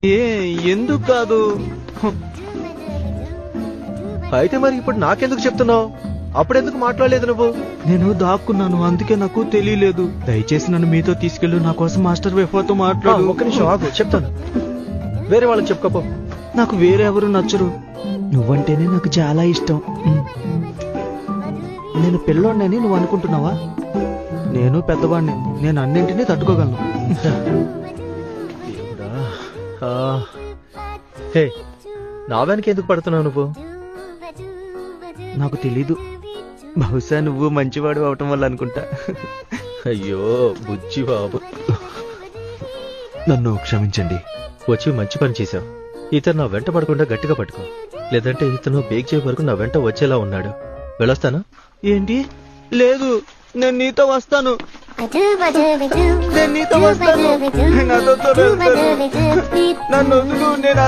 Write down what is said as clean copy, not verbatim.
ఎందుకు కాదు? అయితే మరి ఇప్పుడు నాకెందుకు చెప్తున్నావు? అప్పుడెందుకు మాట్లాడలేదు నువ్వు? నేను దాక్కున్నాను, అందుకే నాకు తెలియలేదు. దయచేసి నన్ను మీతో తీసుకెళ్ళు, నా కోసం మాస్టర్ వైఫ్తో మాట్లాడు. ఒక్క నిమిషం ఆగు, చెప్తాను. వేరే వాళ్ళకి చెప్పుకోపో. నాకు వేరే ఎవరు నచ్చరు, నువ్వంటేనే నాకు చాలా ఇష్టం. నేను పిల్లోడినని నువ్వు అనుకుంటున్నావా? నేను పెద్దవాడిని, నేను అన్నింటినీ తట్టుకోగలను. హే, నా వెనక ఎందుకు పడుతున్నావు నువ్వు? నాకు తెలీదు, బహుశా నువ్వు మంచివాడు అవటం వల్ల అనుకుంటా. అయ్యో బుజ్జి బాబు, నన్ను క్షమించండి. వచ్చి మంచి పని చేశావు. ఇతను నా వెంట పడకుండా గట్టిగా పట్టుకో, లేదంటే ఇతను బేక్ చేయ వరకు నా వెంట వచ్చేలా ఉన్నాడు. వెళ్ళొస్తాను. ఏంటి? లేదు, నేను నీతో వస్తాను. నేను నీతో వస్తాను. నన్ను వదులు, నేను